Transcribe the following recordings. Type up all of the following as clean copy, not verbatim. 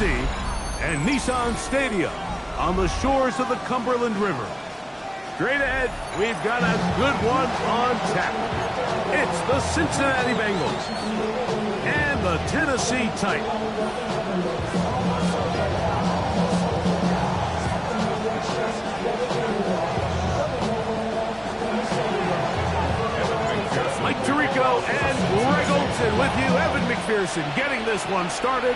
Tennessee, and Nissan Stadium on the shores of the Cumberland River. Straight ahead, we've got a good one on tap. It's the Cincinnati Bengals and the Tennessee Titans. Mike Tirico and Greg Olson with you. Evan McPherson getting this one started.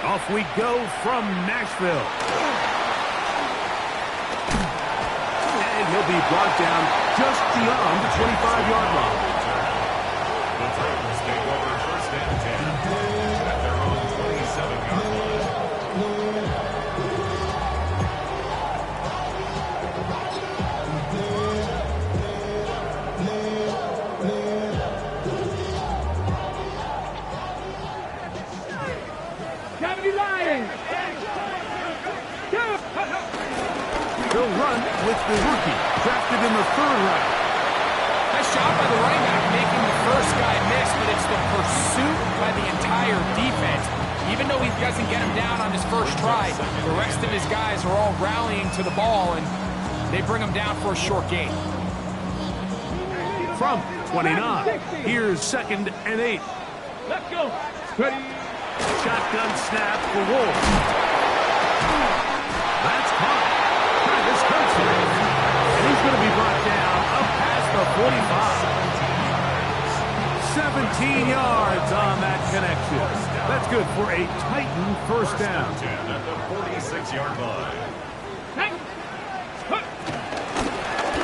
Off we go from Nashville. And he'll be brought down just beyond the 25-yard line. The Titans take over first and 10 at their own 27-yard line. They'll run with the rookie, drafted in the 3rd round. Nice job by the running back making the first guy miss, but it's the pursuit by the entire defense. Even though he doesn't get him down on his first try, the rest of his guys are all rallying to the ball, and they bring him down for a short gain. From 29, here's 2nd and 8. Let's go. Ready. Shotgun snap for Wolf. That's caught. Travis Kelce. And he's going to be brought down up past the 45. 17 yards on that connection. That's good for a Titan first down. At the 46-yard line.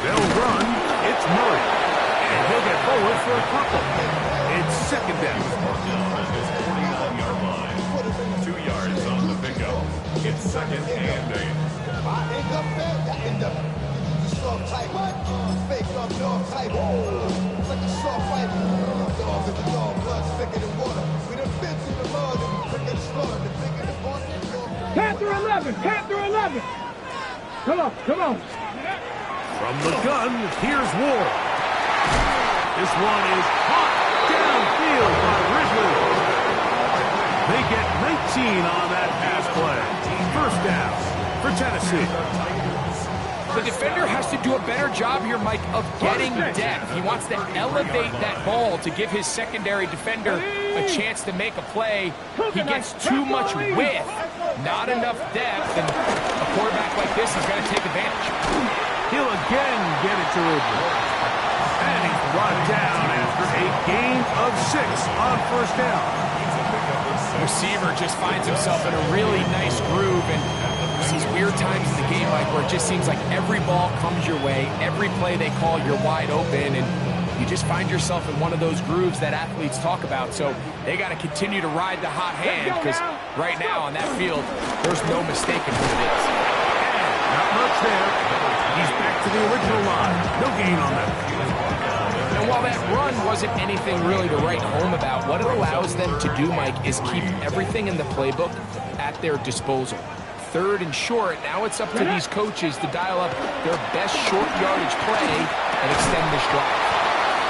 They'll run. It's Murray. And he'll get forward for a couple. It's 2nd down. At his 49-yard line. 2 yards on the pickup. It's 2nd and 8. I end up there, I end up soft type. Fake up dog type. Like a soft fight. Dog is a dog, blood thicker than water. We done been through the mud and we quick and slaughter. The bigger the boss, the dog. Panther 11, Panther 11. Come on, come on. From the gun, here's Ward. This one is caught downfield by Ridley. They get 19 on that pass play. First down for Tennessee. The defender has to do a better job here, Mike, of getting depth. He wants to elevate that ball to give his secondary defender a chance to make a play. He gets too much width, not enough depth, and a quarterback like this is going to take advantage. He'll again get it to Ridley. And he's brought down after a gain of 6 on first down. The receiver just finds himself in a really nice groove, and there's these weird times in the game, Mike, where it just seems like every ball comes your way, every play they call, you're wide open, and you just find yourself in one of those grooves that athletes talk about. So they got to continue to ride the hot hand, because right now on that field, there's no mistaking who it is. Not much there. He's back to the original line. No gain on that. And while that run wasn't anything really to write home about, what it allows them to do, Mike, is keep everything in the playbook at their disposal. 3rd and short, now it's up to these coaches to dial up their best short yardage play and extend this drive.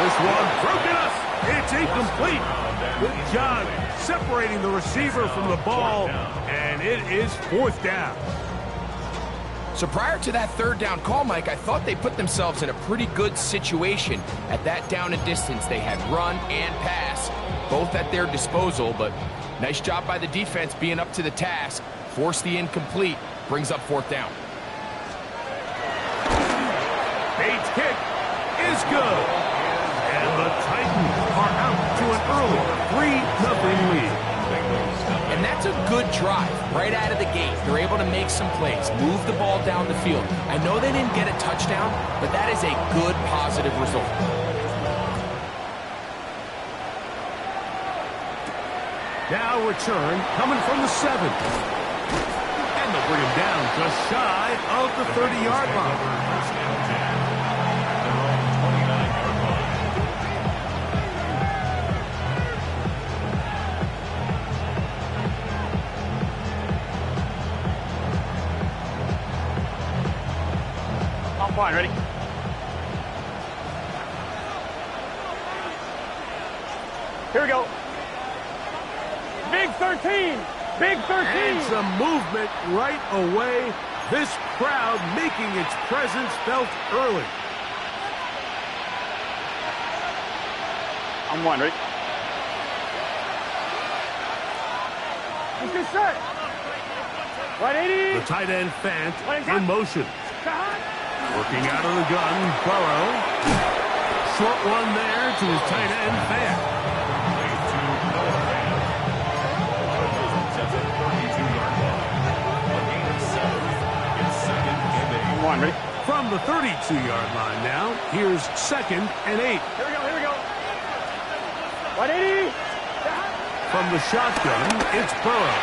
This one broken us. It's incomplete. Good job separating the receiver from the ball, and it is 4th down. So prior to that 3rd down call, Mike, I thought they put themselves in a pretty good situation at that down and distance. They had run and pass, both at their disposal, but nice job by the defense being up to the task. Forced the incomplete, brings up 4th down. Bates' kick is good. And the Titans are out to an early 3-0 lead. And that's a good drive right out of the gate. They're able to make some plays, move the ball down the field. I know they didn't get a touchdown, but that is a good, positive result. Now return coming from the 7. And they'll bring him down just shy of the 30-yard line. First and 10 at their own 29-yard line. Fine, ready? Here we go. Big 13. Big 13. And some movement right away. This crowd making its presence felt early. I'm one, ready? Let's get set. 180. The tight end Fant in motion. Working out of the gun, Burrow. Short one there to his tight end Fant. One, ready? From the 32-yard line now, here's 2nd and 8. Here we go. 180. From the shotgun, it's Burrow.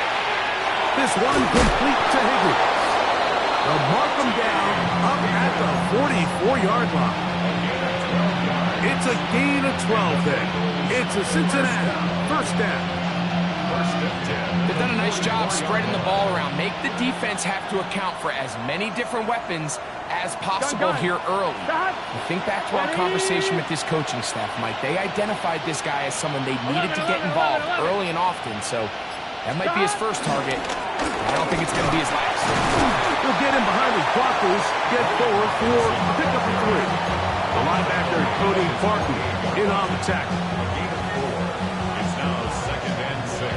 This one complete to Higgins. They'll mark him down up at the 44-yard line. It's a gain of 12 then. It's a Cincinnati first down. They've done a nice job spreading the ball around. Make the defense have to account for as many different weapons as possible here early. Think back to our conversation with this coaching staff, Mike. They identified this guy as someone they needed to get involved early and often, so that might be his first target. I don't think it's going to be his last. He'll get him behind his blockers, get forward for a pickup of 3. The linebacker, Cody Barton, in on the tackle. It's now 2nd and 6.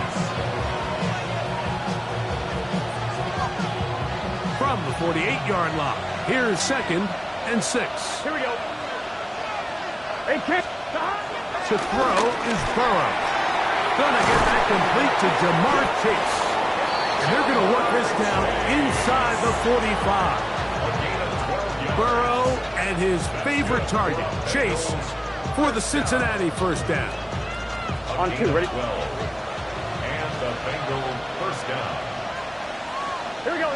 From the 48-yard line, here's 2nd and 6. Here we go. Hey, kick. To throw is Burrow. Gonna get that complete to Jamar Chase. And they're gonna work this down inside the 45. Burrow and his favorite target, Chase, for the Cincinnati first down. On 2, ready? And the Bengals first down. Here we go.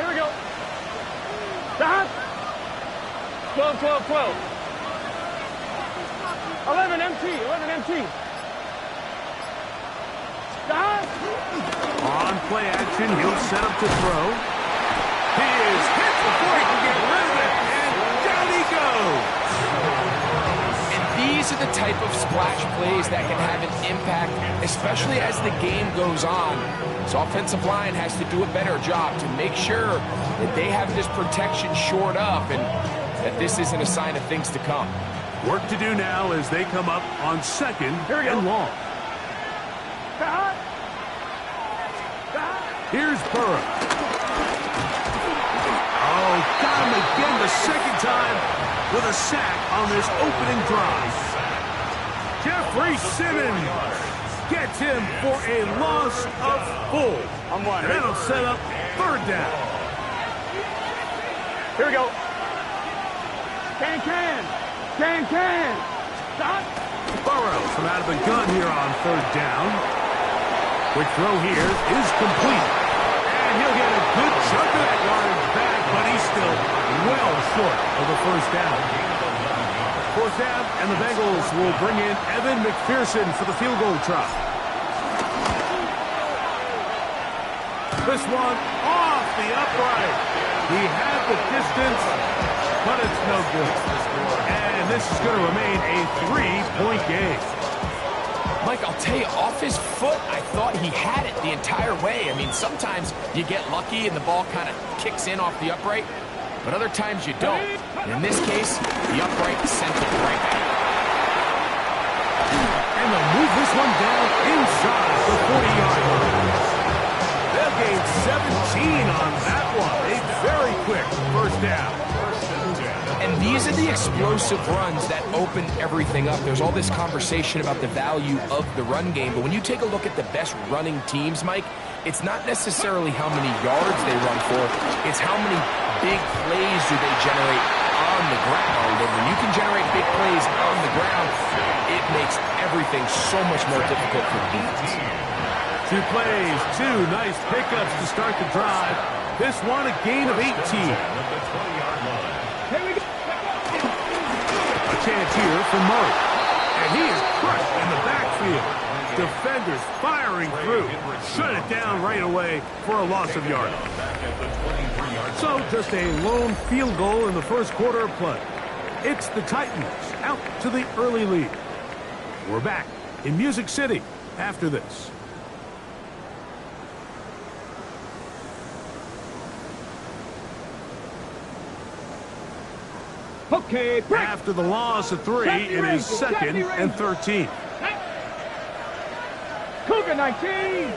Stop. 12. 11 empty. Stop. On play action, he'll set up to throw. He is hit before he can get rid of it, and down he goes. And these are the type of splash plays that can have an impact, especially as the game goes on. So offensive line has to do a better job to make sure that they have this protection shored up and that this isn't a sign of things to come. Work to do now as they come up on 2nd and long. Here's Burrow. Oh, got him again the second time with a sack on this opening drive. Jeffrey Simmons gets him for a loss of 4. I'm one. And that'll set up 3rd down. Here we go. Can. Stop. Burrow from out of the gun here on 3rd down. Quick throw here is complete. And he'll get a good chunk of that yardage back, but he's still well short of the first down. 4th down, and the Bengals will bring in Evan McPherson for the field goal try. This one off the upright. He had the distance, but it's no good. And this is going to remain a 3-point game. Mike, I'll tell you, off his foot, I thought he had it the entire way. I mean, sometimes you get lucky and the ball kind of kicks in off the upright, but other times you don't. And in this case, the upright sent it right back. And they'll move this one down inside the 40-yard line. They'll gain 17 on that one. A very quick first down. And these are the explosive runs that open everything up. There's all this conversation about the value of the run game, but when you take a look at the best running teams, Mike, it's not necessarily how many yards they run for, it's how many big plays do they generate on the ground. And when you can generate big plays on the ground, it makes everything so much more difficult for the defense. 2 plays, 2 nice pickups to start the drive. This one a gain of 18. A chance here for Murray. And he is crushed in the backfield. Defenders firing through. Shut it down right away for a loss of yardage. So just a lone field goal in the first quarter of play. It's the Titans out to the early lead. We're back in Music City after this. Okay, break. After the loss of 3, it is 2nd and 13. Cougar 19.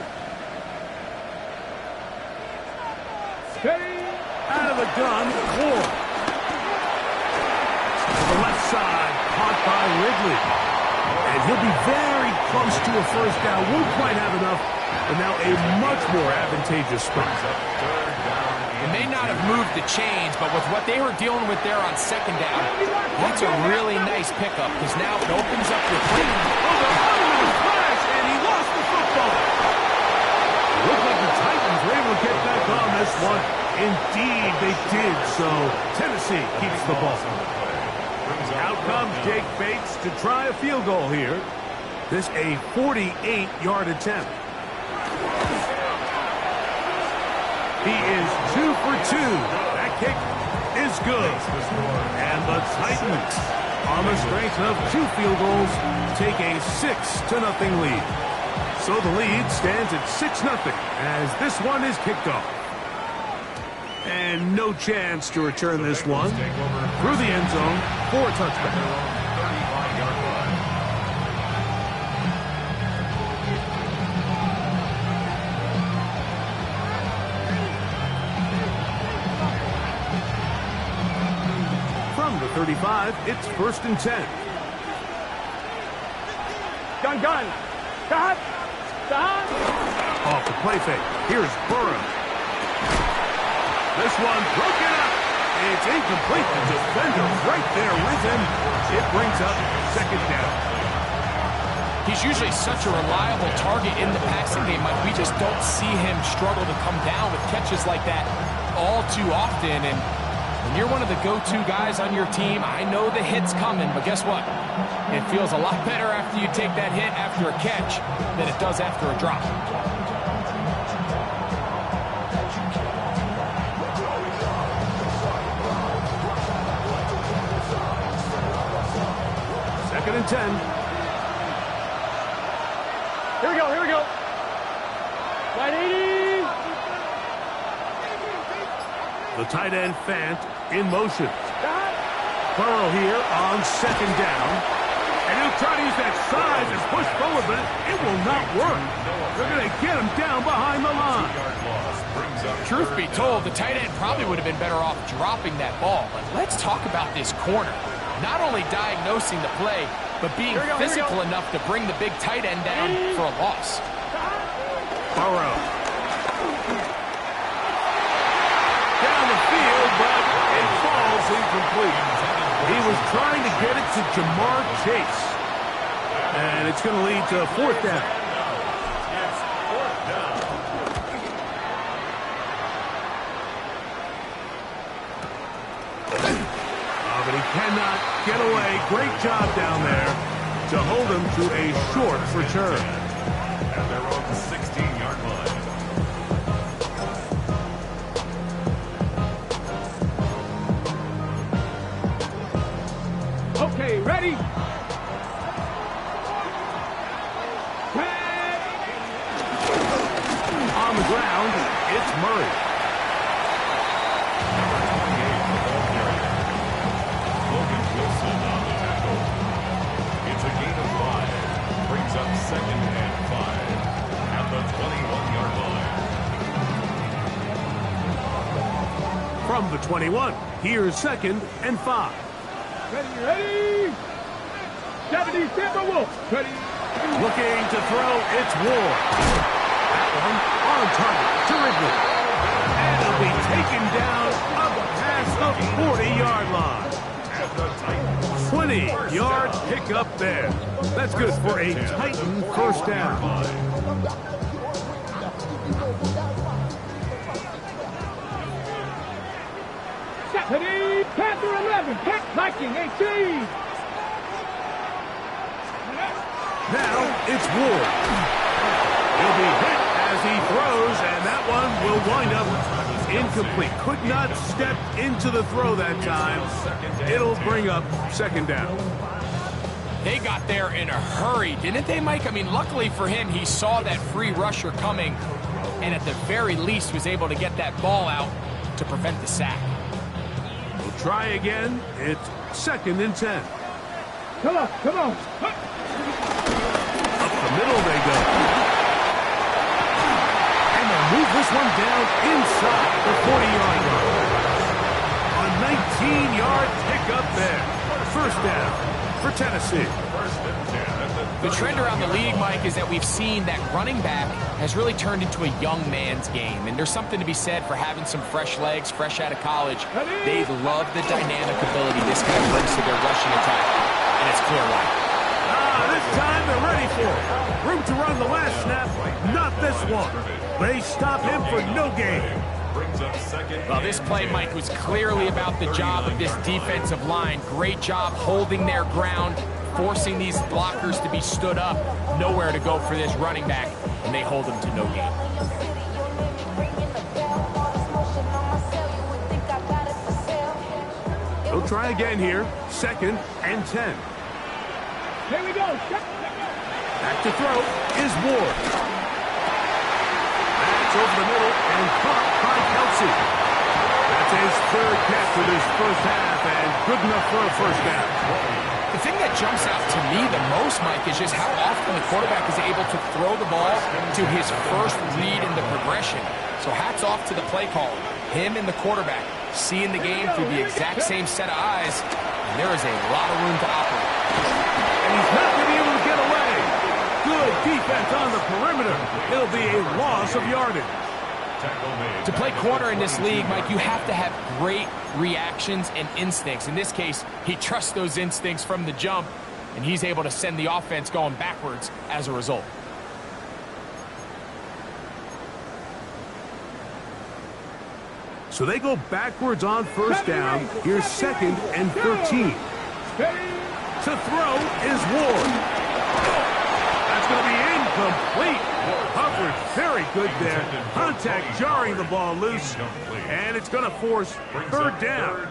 Steady. Out of the gun, Ward. To the left side, caught by Ridley. And he'll be very close to a first down. Won't quite have enough, but now a much more advantageous spot. It may not have moved the chains, but with what they were dealing with there on 2nd down, that's a really nice pickup because now it opens up your plate. Oh, the automatic flash, and he lost the football. Looked like the Titans were able to get back on this one. Indeed, they did, so Tennessee keeps the ball. Out comes Jake Bates to try a field goal here. This a 48-yard attempt. He is 2 for 2. That kick is good. And the Titans, on the strength of 2 field goals, take a 6-0 lead. So the lead stands at 6-0 as this one is kicked off. And no chance to return this one through the end zone for a touchback. From the 35, it's 1st and 10. Gun. Stop. Off the play fake. Here's Burrow. This one broken up. It's incomplete. The defender right there with him. It brings up 2nd down. He's usually such a reliable target in the passing game. Like, we just don't see him struggle to come down with catches like that all too often. And when you're one of the go-to guys on your team, I know the hit's coming, but guess what? It feels a lot better after you take that hit after a catch than it does after a drop. Second and 10. Here we go. Right 80. The tight end Fant in motion. Burrow here on 2nd down. And he'll try to use that size and push forward, but it will not work. They're going to get him down behind the line. Truth be told, the tight end probably would have been better off dropping that ball. But let's talk about this corner. Not only diagnosing the play, but being physical enough to bring the big tight end down for a loss. Burrow. Down the field, but it falls incomplete. He was trying to get it to Jamar Chase. And it's going to lead to 4th down. But he cannot get away. Great job down there to hold him to a short return. At their own 16-yard line. Okay, ready? On the ground, it's Murray. It's a gain of 5. Brings up 2nd and 5 at the 21-yard line. From the 21, here's 2nd and 5. Ready? 70 Timberwolves. Ready? Looking to throw, it's Ward. That one on target to Ridley. And it'll be taken down up past the 40-yard line. 20-yard pickup there. That's good for a Titan first down. Ready? Panther 11. Viking 18. Now it's Ward. He'll be hit as he throws, and that one will wind up incomplete. Could not step into the throw that time. It'll bring up 2nd down. They got there in a hurry, didn't they, Mike? I mean, luckily for him, he saw that free rusher coming, and at the very least was able to get that ball out to prevent the sack. try again. It's 2nd and 10. Come on, come on. Up the middle they go. And they'll move this one down inside the 40-yard line. A 19-yard pickup there. First down for Tennessee. The trend around the league, Mike, is that we've seen that running back has really turned into a young man's game. And there's something to be said for having some fresh legs, fresh out of college. They love the dynamic ability this guy brings to their rushing attack. And it's clear why. This time they're ready for it. Room to run the last snap, not this one. They stop him for no gain. Well, this play, Mike, was clearly about the job of this defensive line. Great job holding their ground, forcing these blockers to be stood up. Nowhere to go for this running back, and they hold him to no gain. They'll try again here. 2nd and 10. Here we go. Back to throw is Ward. That's over the middle and caught by Kelsey. That's his 3rd catch of his first half and good enough for a first down. The thing that jumps out to me the most, Mike, is just how often the quarterback is able to throw the ball to his first read in the progression. So hats off to the play caller. Him and the quarterback seeing the game through the exact same set of eyes, and there is a lot of room to operate. And he's not going to be able to get away. Good defense on the perimeter. It'll be a loss of yardage. To play corner in this league, Mike, you have to have great reactions and instincts. In this case, he trusts those instincts from the jump, and he's able to send the offense going backwards as a result. So they go backwards on first down. Here's 2nd and 13. To throw is Ward. That's going to be incomplete. Coverage very good there. Contact jarring the ball loose. And it's going to force 3rd down.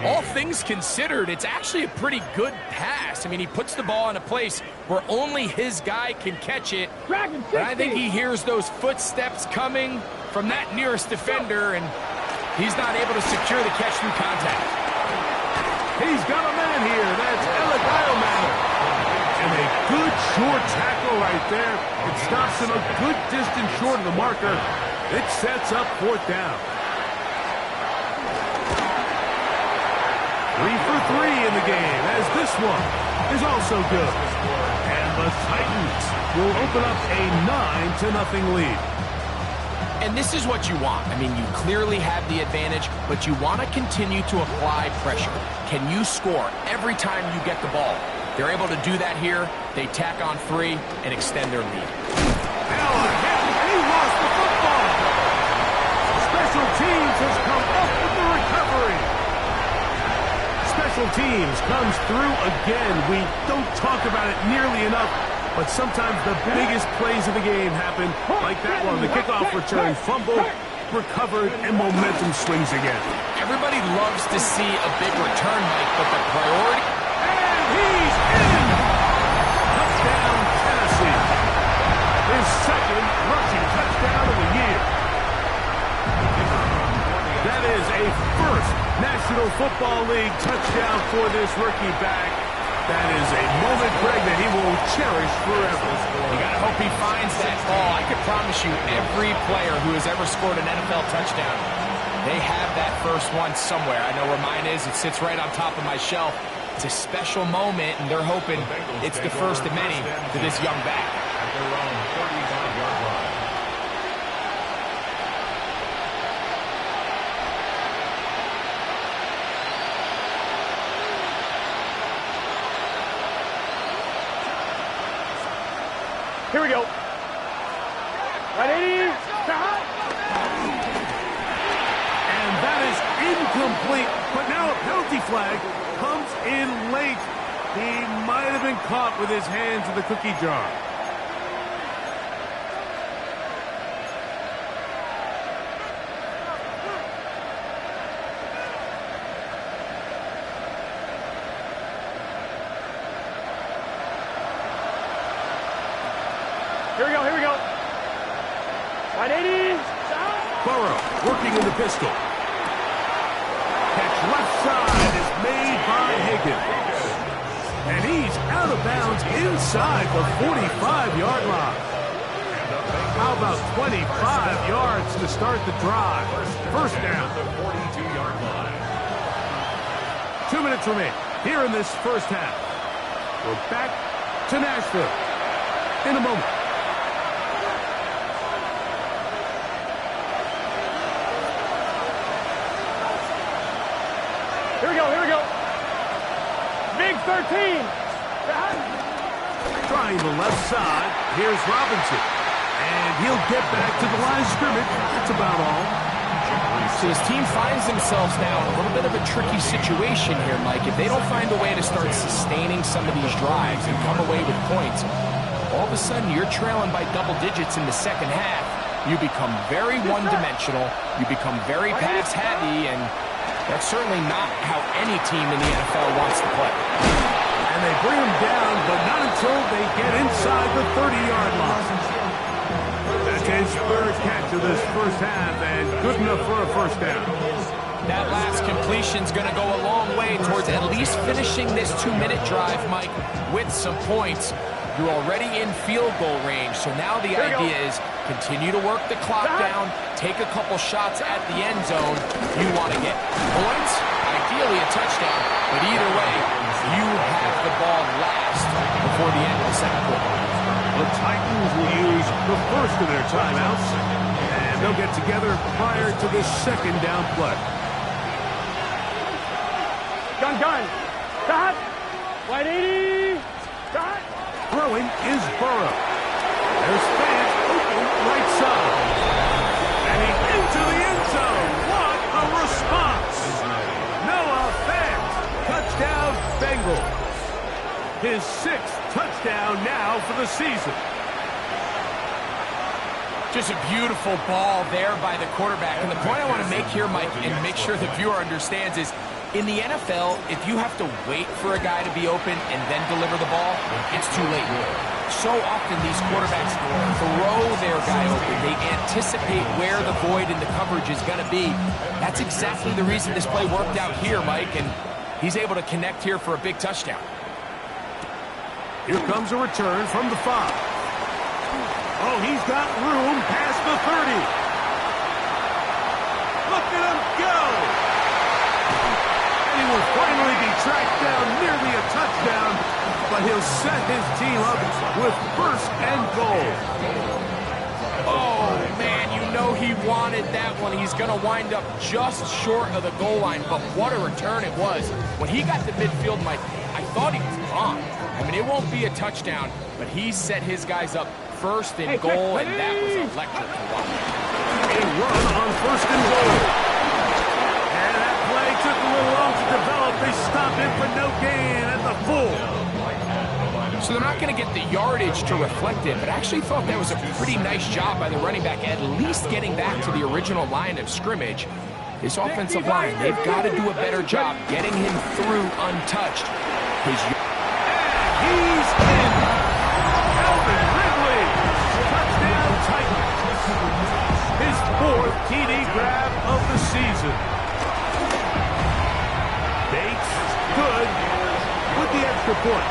All things considered, it's actually a pretty good pass. I mean, he puts the ball in a place where only his guy can catch it. But I think he hears those footsteps coming from that nearest defender, and he's not able to secure the catch through contact. He's got a man here. That's Eligio. And a good short tackle right there. It stops him a good distance short of the marker. It sets up 4th down. 3 for 3 in the game, as this one is also good. And the Titans will open up a 9-0 lead. And this is what you want. I mean, you clearly have the advantage, but you want to continue to apply pressure. Can you score every time you get the ball? They're able to do that here. They tack on 3 and extend their lead. Now a hit, and he lost the football. Special teams has come up with the recovery. Special teams comes through again. We don't talk about it nearly enough, but sometimes the biggest plays of the game happen like that one. The kickoff return, fumble, recovered, and momentum swings again. Everybody loves to see a big return, Mike, but the priority... And he's in! Touchdown, Tennessee. His 2nd rushing touchdown of the year. That is a first National Football League touchdown for this rookie back. That is a moment, Greg, that he will cherish forever. You got to hope he finds that ball. I can promise you every player who has ever scored an NFL touchdown, they have that first one somewhere. I know where mine is. It sits right on top of my shelf. It's a special moment, and they're hoping it's the first of many for this young back. At their own 35-yard line. Here we go. Ready? And that is incomplete, but now a penalty flag comes in late. He might have been caught with his hands in the cookie jar. Here we go, here we go. 180. Burrow working in the pistol. Catch And he's out of bounds inside the 45-yard line. How about 25 yards to start the drive? First down. The 42-yard line. 2 minutes remain here in this first half. We're back to Nashville in a moment. Here we go. Big 13. Trying the left side. Here's Robinson. And he'll get back to the line of scrimmage. That's about all. So his team finds themselves now in a little bit of a tricky situation here, Mike. If they don't find a way to start sustaining some of these drives and come away with points, all of a sudden you're trailing by double digits in the second half. You become very one-dimensional. You become very pass-heavy, and that's certainly not how any team in the NFL wants to play. And they bring him down, but not until they get inside the 30-yard line. That's his third catch of this first half, and good enough for a first down. That last completion's going to go a long way towards at least finishing this 2-minute drive, Mike, with some points. You're already in field goal range, so now the idea is continue to work the clock down, take a couple shots at the end zone. You want to get points, ideally a touchdown, but either way, you have the ball last before the end of the second quarter. The Titans will use the first of their timeouts, and they'll get together prior to the second down play. Gun. Stop. Wide 80. Stop. Throwing is Burrow. There's fans open right side. And he's into the end zone. What a response. Noah Fant. Touchdown, Bengals. His 6th touchdown now for the season. Just a beautiful ball there by the quarterback. And the point I want to make here, Mike, and make sure the viewer understands is, in the NFL, if you have to wait for a guy to be open and then deliver the ball, it's too late. So often these quarterbacks throw their guy open. They anticipate where the void in the coverage is going to be. That's exactly the reason this play worked out here, Mike, and he's able to connect here for a big touchdown. Here comes a return from the 5. Oh, he's got room past the 30. Look at him go! And he will finally be tracked down, nearly a touchdown, but he'll set his team up with first and goal. Oh, man, you know he wanted that one. He's going to wind up just short of the goal line, but what a return it was. When he got to midfield, Mike, I thought he was gone. I mean, it won't be a touchdown, but he set his guys up first and goal, and that was electric to watch. A run on first and goal. And that play took a little long to develop. They stopped him for no gain at the full. So they're not going to get the yardage to reflect it, but I actually thought that was a pretty nice job by the running back, at least getting back to the original line of scrimmage. This offensive line, they've got to do a better job getting him through untouched. He's in. Alvin Ridley. Touchdown Titans. His 4th TD grab of the season. Bates good with the extra point.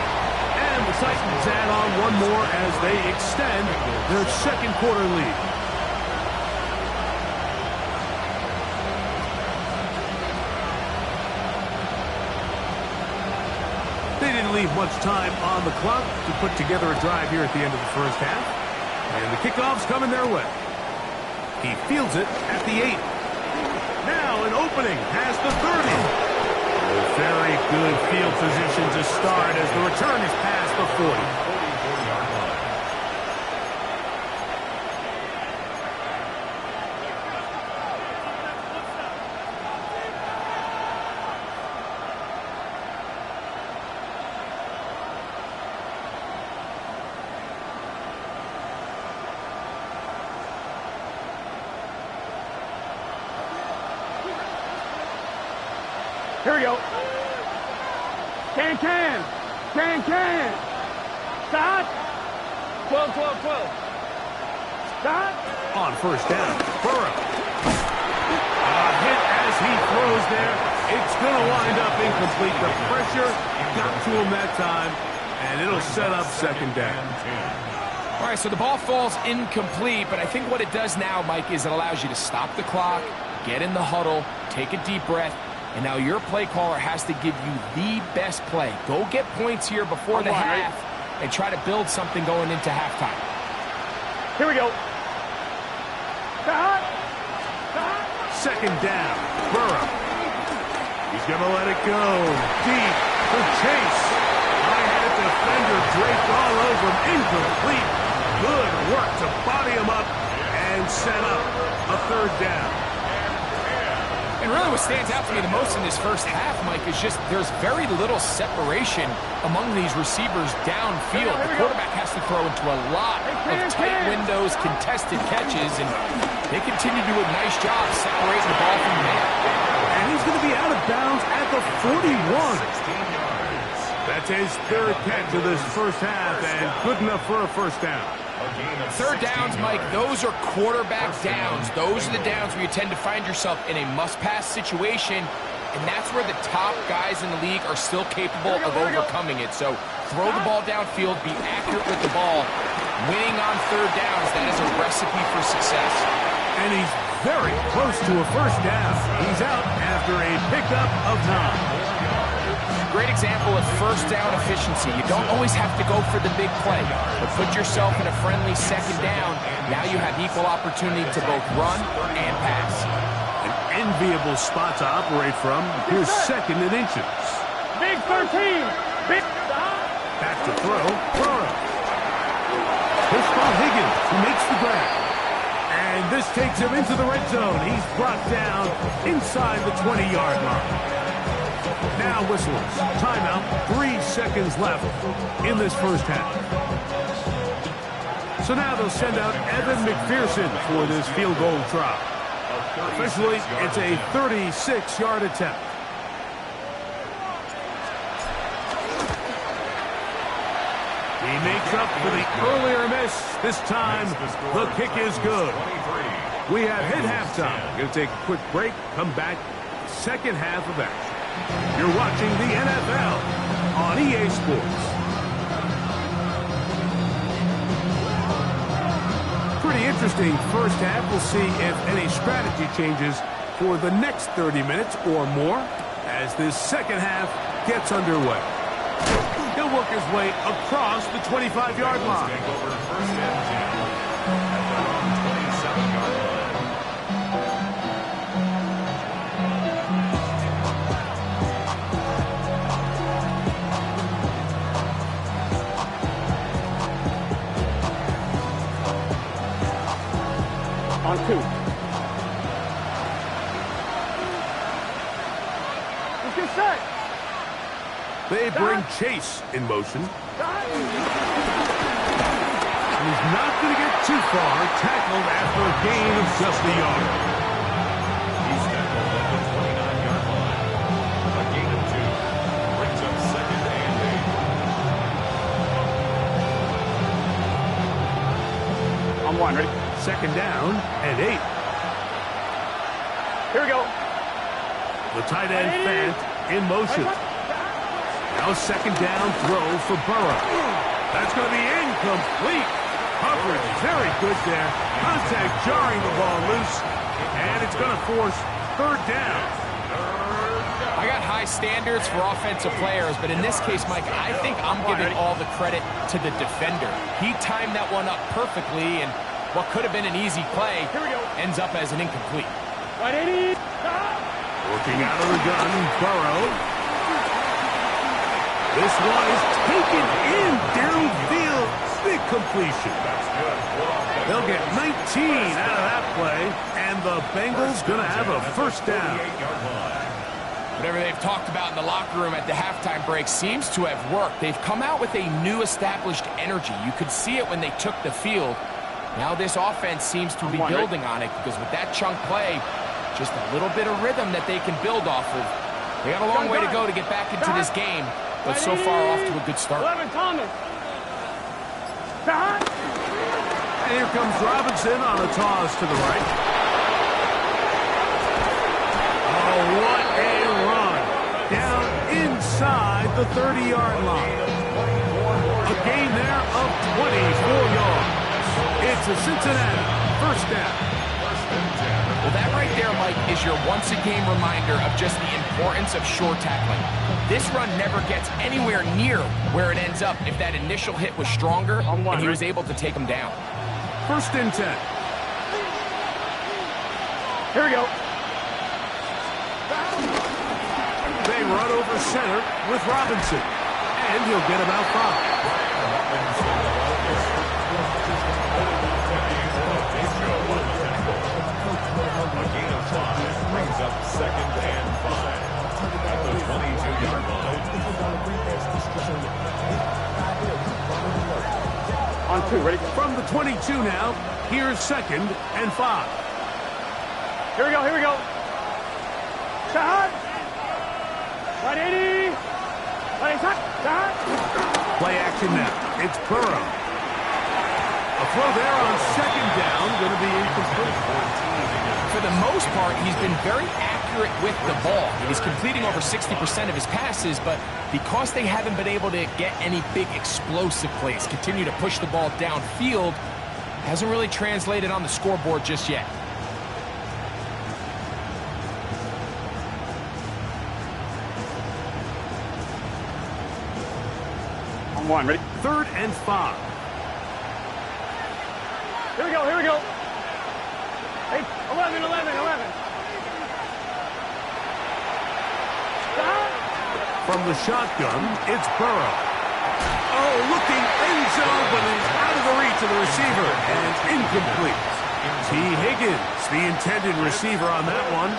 And the Titans add on one more as they extend their second quarter lead. They didn't leave much time on the clock to put together a drive here at the end of the first half. And the kickoff's coming their way. He fields it at the 8. Now an opening past the 30. Very good field position to start as the return is past the 40. Here we go. Can. Stop. 12. Stop. On first down, Burrow. A hit as he throws there. It's going to wind up incomplete. The pressure got to him that time, and it'll set up second down. All right, so the ball falls incomplete, but I think what it does now, Mike, is it allows you to stop the clock, get in the huddle, take a deep breath, and now your play caller has to give you the best play. Go get points here before the half and try to build something going into halftime. Here we go. Second down, Burrow. He's going to let it go. Deep for Chase. High-headed defender draped all over him. Incomplete. Good work to body him up and set up a third down. And really what stands out to me the most in this first half, Mike, is just there's very little separation among these receivers downfield. The quarterback has to throw into a lot of tight windows, contested catches, and they continue to do a nice job separating the ball from the man. And he's going to be out of bounds at the 41. That's his third catch of this first half, and good enough for a first down. Third downs, Mike, those are quarterback downs. Those are the downs where you tend to find yourself in a must-pass situation, and that's where the top guys in the league are still capable of overcoming it. So throw the ball downfield, be accurate with the ball. Winning on third downs, that is a recipe for success. And he's very close to a first down. He's out after a pickup of 9. Great example of first down efficiency. You don't always have to go for the big play, but put yourself in a friendly second down. Now you have equal opportunity to both run and pass. An enviable spot to operate from. Here's second and inches. Big 13. Big. Back to throw. Burrow. Here's Bob Higgins, who makes the grab. And this takes him into the red zone. He's brought down inside the 20-yard line. Now whistles. Timeout. 3 seconds left in this first half. So now they'll send out Evan McPherson for this field goal try. Officially, it's a 36-yard attempt. He makes up for the earlier miss. This time, the kick is good. We have hit halftime. Going to take a quick break. Come back. Second half of action. You're watching the NFL on EA Sports. Pretty interesting first half. We'll see if any strategy changes for the next 30 minutes or more as this second half gets underway. He'll work his way across the 25-yard line. On 2. Let's get set. They bring Chase in motion. And he's not going to get too far. Tackled after a gain of just a yard. He's tackled at the 29-yard line. A gain of 2 brings up second and 8. On 1, ready? Second down and 8. Here we go. The tight end Fant in motion. Now second down throw for Burrow. That's going to be incomplete. Coverage very good there. Contact jarring the ball loose. And it's going to force third down. I got high standards for offensive players, but in this case, Mike, I think I'm giving all the credit to the defender. He timed that one up perfectly, and what could have been an easy play ends up as an incomplete. Working out of the gun, Burrow. This one is taken in downfield. Big completion. They'll get 19 out of that play, and the Bengals going to have a first down. Whatever they've talked about in the locker room at the halftime break seems to have worked. They've come out with a new established energy. You could see it when they took the field. Now this offense seems to be building on it because with that chunk play, just a little bit of rhythm that they can build off of. They got a long way to go to get back into this game, but so far off to a good start. 11, Thomas. And here comes Robinson on a toss to the right. Oh, what a run. Down inside the 30-yard line. A gain there of 24 yards. It's a Cincinnati first down. Well, that right there, Mike, is your once-a-game reminder of just the importance of short tackling. This run never gets anywhere near where it ends up if that initial hit was stronger and he was able to take him down. First and 10. Here we go. They run over center with Robinson, and he'll get about 5. A gain of 5 brings up 2nd and 5 at the 22-yard line. On 2, ready? From the 22 now, here's 2nd and 5. Here we go, here we go. Shot. 180. 180. Play action now. It's Burrow. A throw there on 2nd down, going to be incomplete. For the most part, he's been very accurate with the ball. He's completing over 60% of his passes, but because they haven't been able to get any big explosive plays, continue to push the ball downfield, hasn't really translated on the scoreboard just yet. On 1, ready? 3rd and 5. Here we go, here we go. 11. From the shotgun, it's Burrow. Oh, looking end zone, but it's out of the reach of the receiver, and incomplete. T. Higgins, the intended receiver on that one.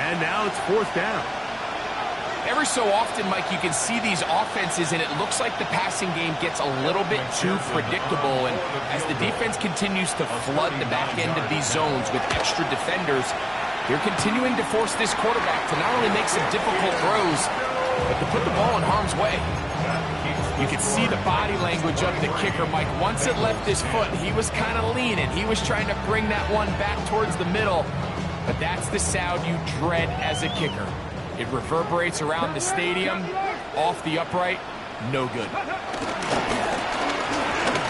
And now it's 4th down. Every so often, Mike, you can see these offenses, and it looks like the passing game gets a little bit too predictable. And as the defense continues to flood the back end of these zones with extra defenders, they're continuing to force this quarterback to not only make some difficult throws, but to put the ball in harm's way. You can see the body language of the kicker, Mike. Once it left his foot, he was kind of leaning. He was trying to bring that one back towards the middle. But that's the sound you dread as a kicker. It reverberates around the stadium, off the upright, no good.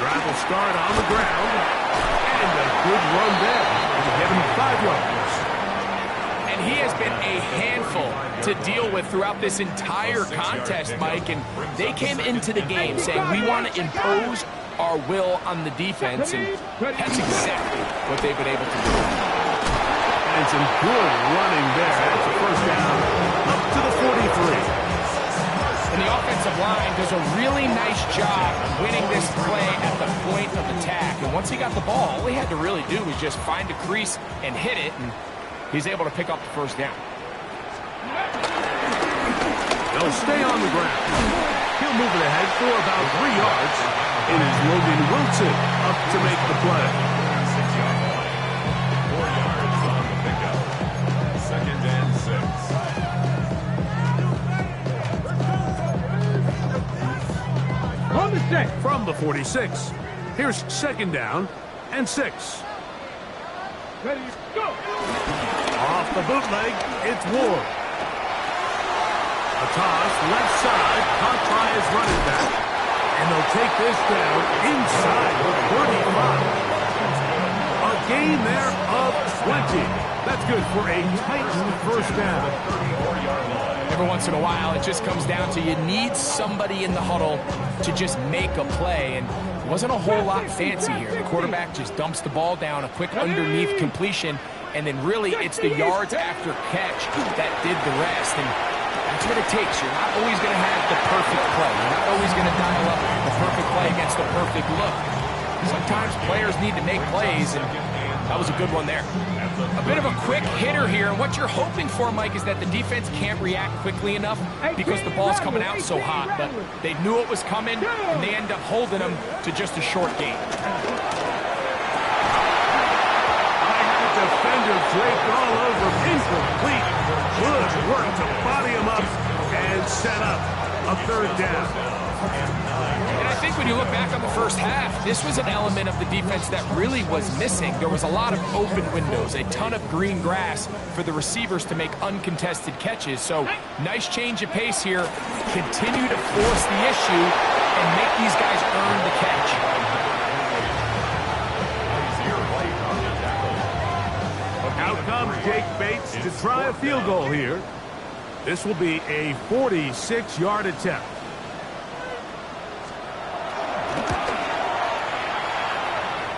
Drive will start on the ground, and a good run there. It'll give him 5 yards. And he has been a handful to deal with throughout this entire contest, Mike. And they came into the game saying, we want to impose our will on the defense, and that's exactly what they've been able to do. And some good running there. That's a first down up to the 43. And the offensive line does a really nice job winning this play at the point of attack. And once he got the ball, all he had to really do was just find a crease and hit it, and he's able to pick up the first down. They'll stay on the ground. He'll move it ahead for about 3 yards. It is Logan Wilson up to make the play. 6-yard line. 4 yards on the pickup. 2nd and 6. On the 6. From the 46, here's 2nd down and 6. Ready, go. Off the bootleg, it's Ward. A toss, left side, caught by his running back. And they'll take this down inside the 35. A gain there of 20. That's good for a Titan first down. 34-yard line. Every once in a while, it just comes down to you need somebody in the huddle to just make a play. And it wasn't a whole lot fancy here. The quarterback just dumps the ball down, a quick underneath completion, and then really it's the yards after catch that did the rest. And that's what it takes. You're not always going to have the perfect play. You're not always going to dial up the perfect play against the perfect look. Sometimes players need to make plays, and that was a good one there. A bit of a quick hitter here, and what you're hoping for, Mike, is that the defense can't react quickly enough because the ball's coming out so hot. But they knew it was coming, and they end up holding them to just a short gain. Defender draped all over, incomplete. Good work to body him up and set up a 3rd down. And I think when you look back on the first half, this was an element of the defense that really was missing. There was a lot of open windows, a ton of green grass for the receivers to make uncontested catches. So nice change of pace here. Continue to force the issue and make these guys earn the catch. Out comes Jake Bates to try a field goal here. This will be a 46-yard attempt.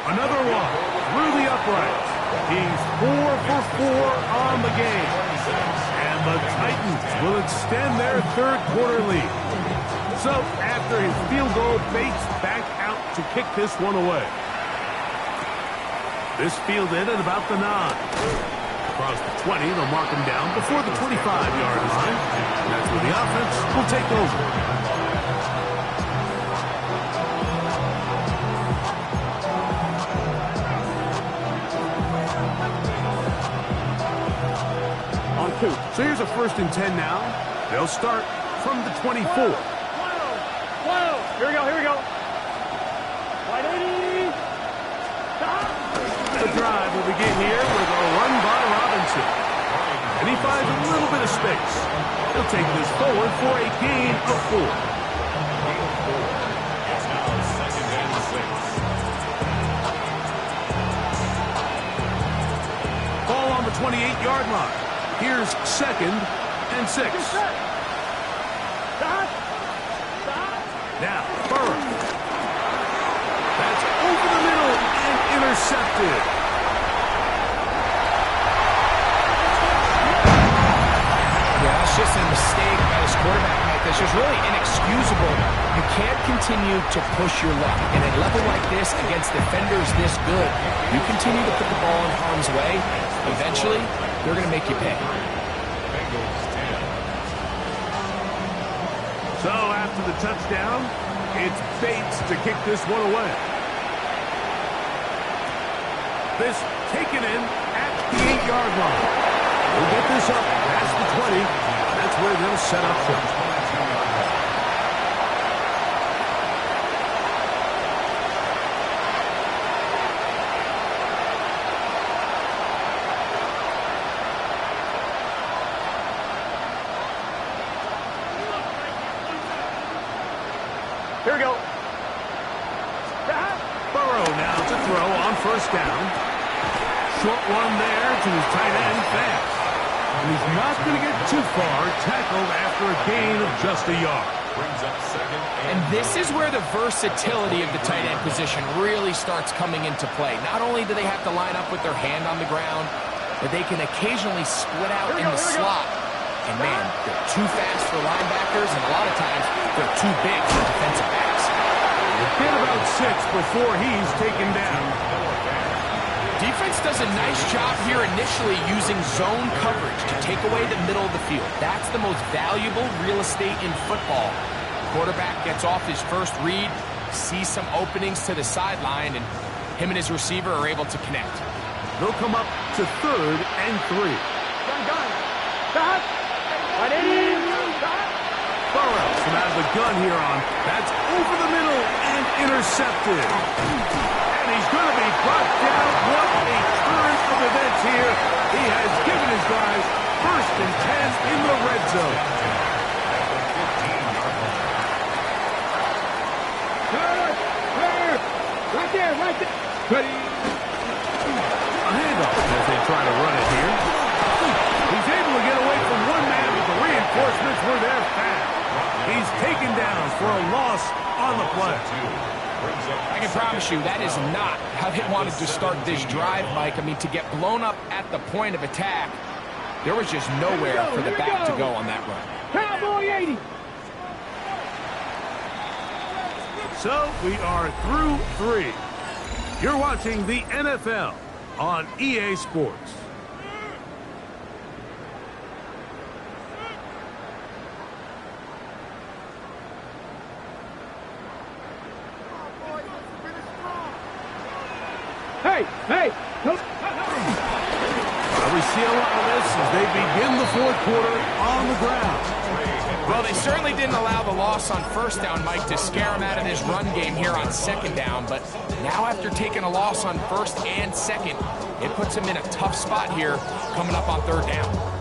Another one through the uprights. He's 4 for 4 on the game. And the Titans will extend their third quarter lead. So after his field goal, Bates back out to kick this one away. This fielded at about the 9. Across the 20, they'll mark him down before the 25-yard line. And that's where the offense will take over. On 2. So here's a 1st and 10 now. They'll start from the 24. Here we go, here we go. 180. The drive will begin here with a run by Robinson. And he finds a little bit of space. He'll take this forward for a gain of 4. It's now 2nd and 6. Ball on the 28-yard line. Here's 2nd and 6. Now, Burrow. That's over the middle and intercepted. Yeah, that's just a mistake by this quarterback, Mike. That's just really inexcusable. You can't continue to push your luck. And at a level like this, against defenders this good, you continue to put the ball in harm's way, eventually, they're going to make you pay. Bengals 10. So after the touchdown, it's Bates to kick this one away. This taken in at the 8-yard line. We'll get this up past the 20. That's where they'll set up first. Here we go. Burrow now to throw on 1st down. Short one there to his tight end, fast. And he's not going to get too far, tackled after a gain of just a yard. Brings up 2nd And this is where the versatility of the tight end position really starts coming into play. Not only do they have to line up with their hand on the ground, but they can occasionally split out in the slot. And man, they're too fast for linebackers, and a lot of times they're too big for defensive backs. It's been about 6 before he's taken down. Defense does a nice job here initially using zone coverage to take away the middle of the field. That's the most valuable real estate in football. Quarterback gets off his first read, sees some openings to the sideline, and him and his receiver are able to connect. They'll come up to 3rd and 3. Gun. Stop. 180. Stop. Burrow from out of the gun here on. That's over the middle and intercepted. And he's going to be brought down. What a turn of events here. He has given his guys 1st and 10 in the red zone. Right there, right there. Ready? A handoff as they try to run it here. He's able to get away from one man, but the reinforcements were there fast. He's taken down for a loss on the play. I can promise you that is not how they wanted to start this drive, Mike. I mean, to get blown up at the point of attack, there was just nowhere for the back to go on that run. Cowboy 80. So we are through 3. You're watching the NFL on EA Sports. Hey. Well, we see a lot of this as they begin the 4th quarter on the ground. Well, they certainly didn't allow the loss on first down, Mike, to scare him out of this run game here on second down. But now after taking a loss on first and second, it puts him in a tough spot here coming up on third down.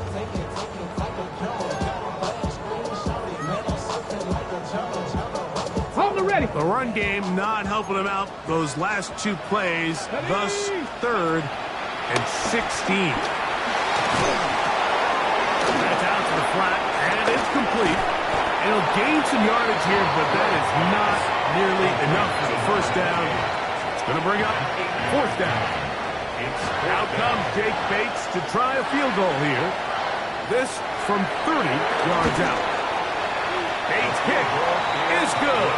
The run game not helping him out those last two plays, thus 3rd and 16. That's out to the flat, and it's complete. It'll gain some yardage here, but that is not nearly enough for the first down. It's going to bring up 4th down. Out comes Jake Bates to try a field goal here. This from 30 yards out. Bates' kick is good.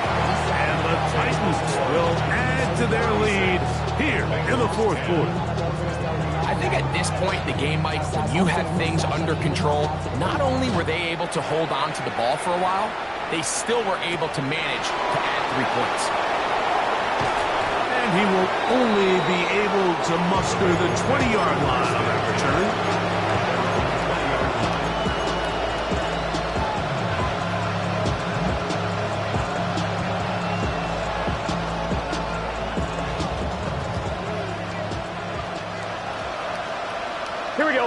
And the Titans will add to their lead here in the 4th quarter. I think at this point in the game, Mike, when you had things under control, not only were they able to hold on to the ball for a while, they still were able to manage to add 3 points. And he will only be able to muster the 20-yard line on that return. Here we go.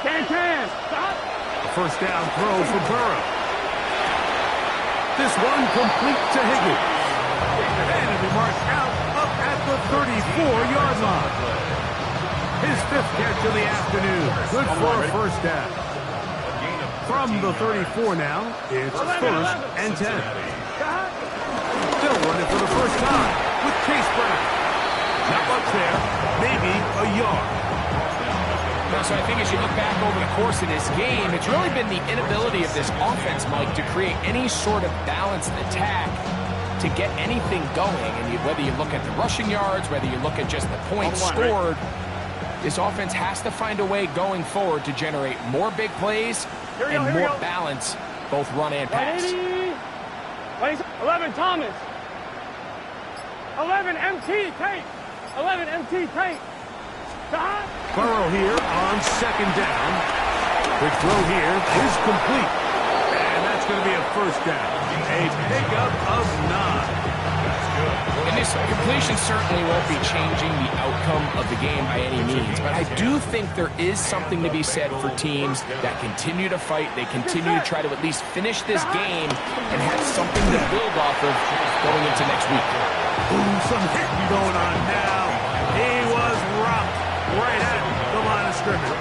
Can. Stop. A first down throw for Burrow. This one complete to Higgins. And it'll be marked out up at the 34-yard line. His 5th catch of the afternoon. Good for a first down. From the 34 now, it's 1st and 10. Still running for the first time with Chase Brown. Not much there, maybe a yard. So I think as you look back over the course of this game, it's really been the inability of this offense, Mike, to create any sort of balanced attack to get anything going. And whether you look at the rushing yards, whether you look at just the points scored, this offense has to find a way going forward to generate more big plays and more balance, both run and pass. 11 Thomas. 11 MT Tate. 11 MT Tate. Burrow here on 2nd down. Quick throw here is complete. And that's going to be a first down. A pickup of 9. And this completion certainly won't be changing the outcome of the game by any means. But I do think there is something to be said for teams that continue to fight. They continue to try to at least finish this game and have something to build off of going into next week. Ooh, some hitting going on now. He was rocked right at the line of scrimmage.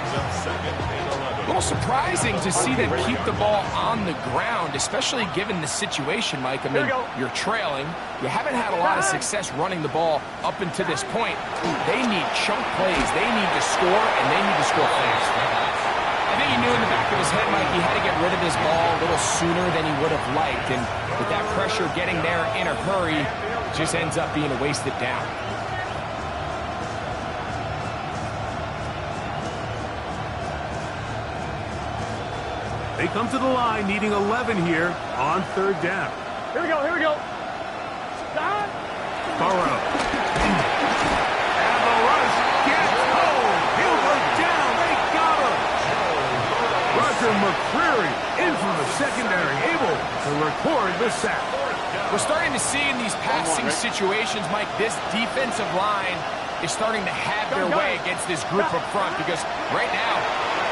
A little surprising to see them keep the ball on the ground, especially given the situation, Mike. I mean, you're trailing. You haven't had a lot of success running the ball up until this point. They need chunk plays. They need to score, and they need to score fast. I think he knew in the back of his head, Mike, he had to get rid of this ball a little sooner than he would have liked. And with that pressure getting there in a hurry, it just ends up being a wasted down. They come to the line needing 11 here on 3rd down. Here we go. Stop. Burrow. And the rush gets home. He'll go down. They got him. Roger McCreary in from the secondary, able to record the sack. We're starting to see in these passing situations, Mike, this defensive line is starting to have their way against this group up front because right now,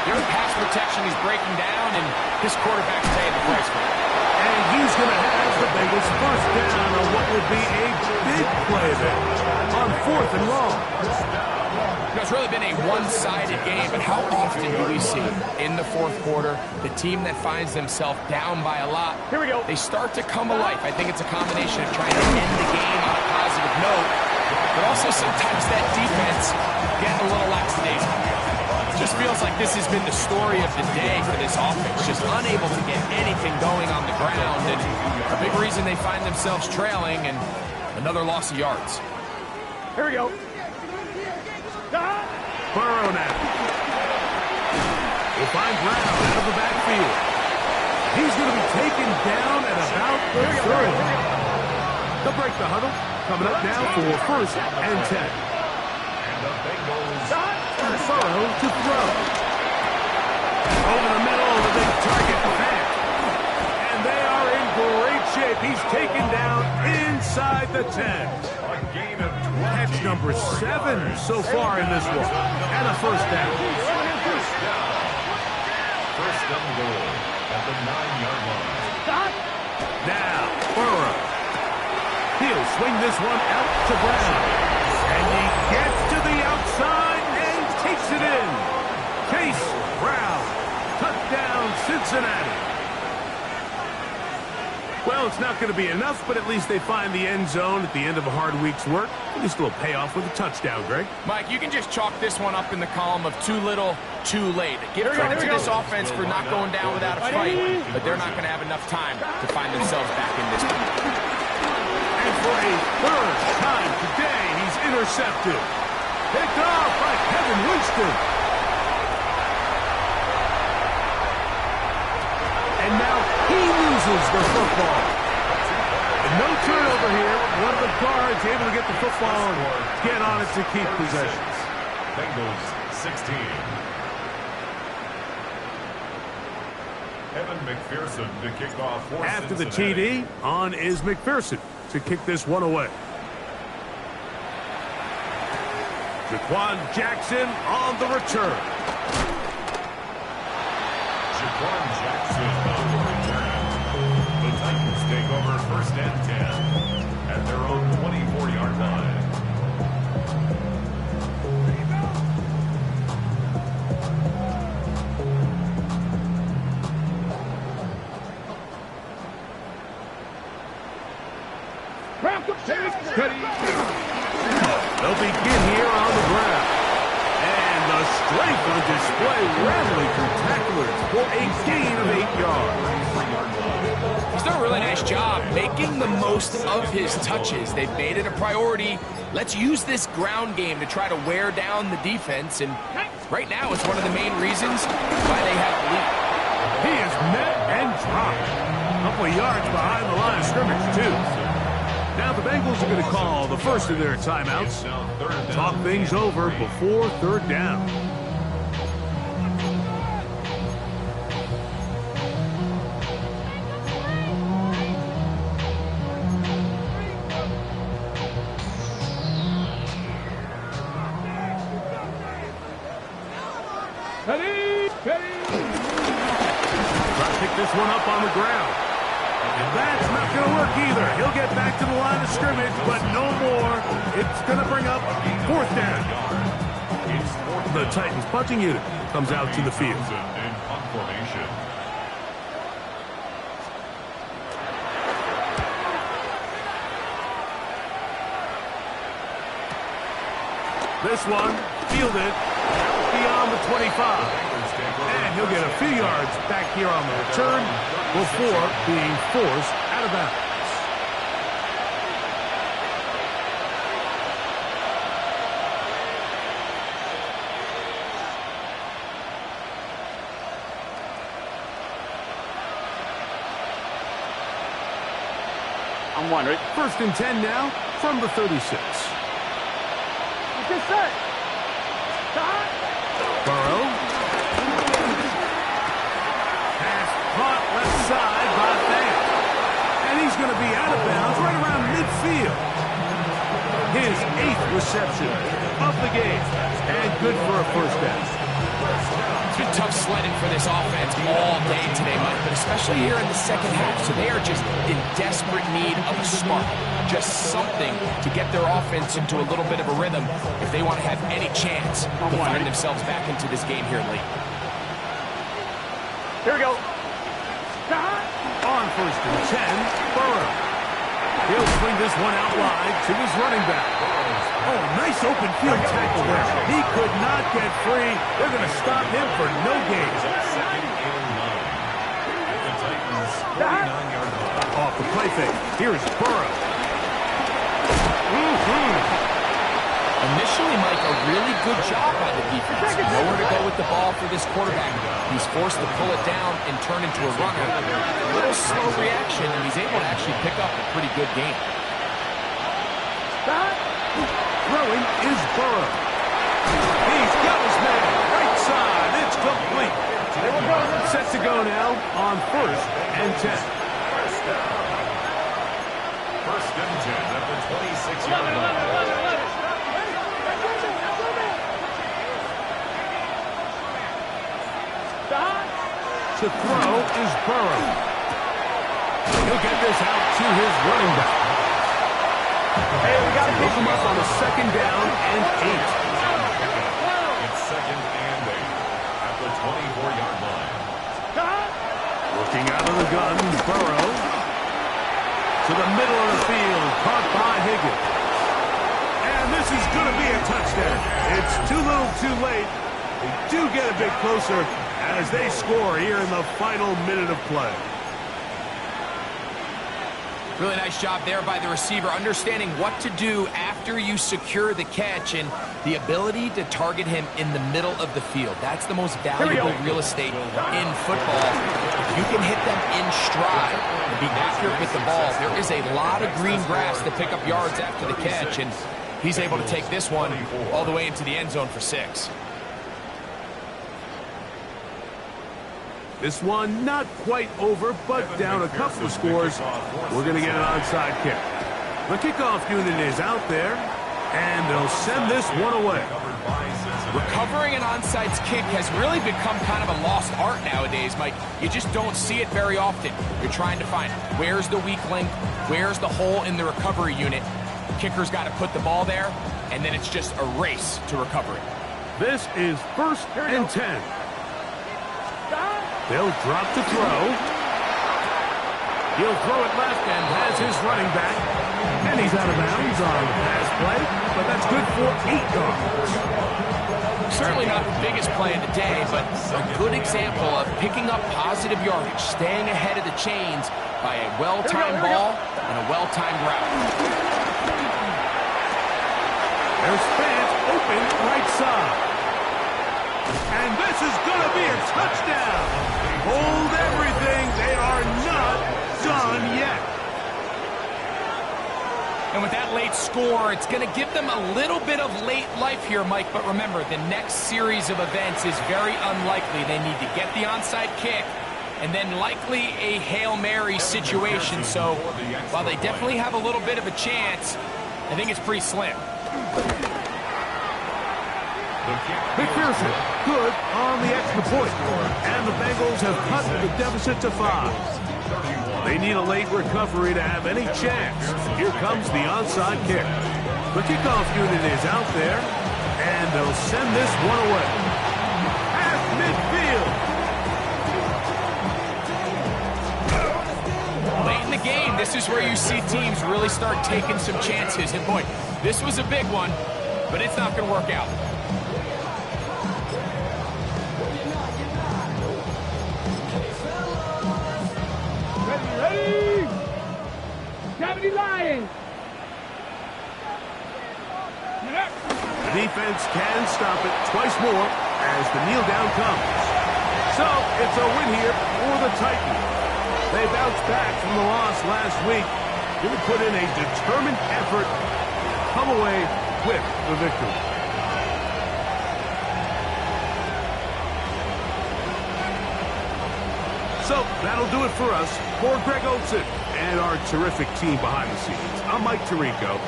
their pass protection is breaking down, and this quarterback's paying the price for it. And he's going to have the Bengals first down on what will be a big play there on 4th and long. It's really been a one-sided game, but how often do we see in the 4th quarter the team that finds themselves down by a lot, Here we go. they start to come alive. I think it's a combination of trying to end the game on a positive note, but also sometimes that defense getting a little lackadaisical. Just feels like this has been the story of the day for this offense. Just unable to get anything going on the ground. And a big reason they find themselves trailing and another loss of yards. Here we go. Burrow now. Will find Brown out of the backfield. He's going to be taken down at about the 30. They'll break the huddle. Coming up now for 1st and 10. Burrow to throw. Over the middle, the big target He's taken down inside the 10. A gain of 20. Catch number 7 so far in this one. And a first down. First and goal at the 9-yard line. Now, Burrow. He'll swing this one out to Brown. And he gets to the outside and takes it in. Chase Brown. Touchdown, Cincinnati. Well, it's not going to be enough, but at least they find the end zone at the end of a hard week's work. At least a little payoff with a touchdown, Greg. Mike, you can just chalk this one up in the column of too little, too late. Give credit to this offense for not going down without a fight, but they're not going to have enough time to find themselves back in this one. And for a third time today, he's intercepted. Picked off by Kevin Winston. And now he loses the football. And no turnover here. One of the guards able to get the football and get on it to keep possession. Bengals 16. Evan McPherson to kick off for After the Cincinnati. TD, on is McPherson to kick this one away. Jaquan Jackson on the return. Jaquan Jackson on the return. The Titans take over first and 10 at their own 24-yard line. They'll begin here on the ground. And the strength on display rattling through tacklers for a gain of 8 yards. He's done a really nice job making the most of his touches. They've made it a priority. Let's use this ground game to try to wear down the defense. And right now, it's one of the main reasons why they have the lead. He is met and dropped. A couple of yards behind the line of scrimmage, too. Now the Bengals are going to call the first of their timeouts. Talk things over before third down. Try to pick this one up on the ground. And that's not going to work either. He'll get back to the line of scrimmage, but no more. It's going to bring up fourth down. The Titans punting unit comes out to the field. In punt formation. This one fielded beyond the 25. And he'll get a few yards back here on the return before being forced out of bounds. I'm wondering. First and 10 now from the 36. Get set. Burrow. Pass caught left side by Vance. And he's going to be out of bounds right around midfield. His 8th reception of the game. And good for a first down. It's been tough sledding for this offense all day today, Mike, but especially here in the second half. So they are just in desperate need of a spark, just something to get their offense into a little bit of a rhythm if they want to have any chance to find themselves back into this game here late. Here we go. On first and 10, Burrow. He'll swing this one out wide to his running back. Oh, nice open field tackle there. He could not get free. They're going to stop him for no gain. Second and 9. The Titans 49-yard line. Off the play fake. Here's Burrow. Initially, Mike, a really good job by the defense. Nowhere to go with the ball for this quarterback. He's forced to pull it down and turn into a runner. A little slow reaction, and he's able to actually pick up a pretty good game. Throwing is Burrow. He's got his man. Right side. It's complete. Set to go now on first and 10. 26-yard line. To throw is Burrow. He'll get this out to his running back. Hey, we got to Pick him up on a 2nd down and 8. It's 2nd and 8 at the 24-yard line. Looking out of the gun, Burrow. To the middle of the field, caught by Higgins. And this is going to be a touchdown. It's too little too late. They do get a bit closer as they score here in the final minute of play. Really nice job there by the receiver, understanding what to do after you secure the catch and the ability to target him in the middle of the field. That's the most valuable real estate in football. If you can hit them in stride and be accurate with the ball, there is a lot of green grass to pick up yards after the catch, and he's able to take this one all the way into the end zone for 6. This one not quite over, but down a couple of scores. We're going to get an onside kick. The kickoff unit is out there, and they'll send this one away. Recovering an onside kick has really become kind of a lost art nowadays, Mike. You just don't see it very often. You're trying to find where's the weak link, where's the hole in the recovery unit. Kicker's got to put the ball there, and then it's just a race to recover it. This is 1st and 10. They'll drop to throw. He'll throw it left and has his running back. And he's out of bounds on the pass play, but that's good for 8 yards. Certainly not the biggest play of the day, but a good example of picking up positive yardage, staying ahead of the chains by a well-timed ball and a well-timed route. There's fans open right side. And this is going to be a touchdown. Hold everything. They are not done yet. And with that late score, it's going to give them a little bit of late life here, Mike. But remember, the next series of events is very unlikely. They need to get the onside kick and then likely a Hail Mary situation. So while they definitely have a little bit of a chance, I think it's pretty slim. McPherson, good on the extra point. And the Bengals have cut the deficit to 5. They need a late recovery to have any chance. Here comes the onside kick. The kickoff unit is out there, and they'll send this one away. At midfield. Late in the game, this is where you see teams really start taking some chances. And boy, this was a big one, but it's not going to work out. Ready! Cavity Lions! The defense can stop it twice more as the kneel down comes. So it's a win here for the Titans. They bounced back from the loss last week. They put in a determined effort, come away with the victory. So that'll do it for us. For Greg Olsen and our terrific team behind the scenes, I'm Mike Tirico.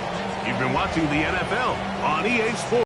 You've been watching the NFL on EA Sports.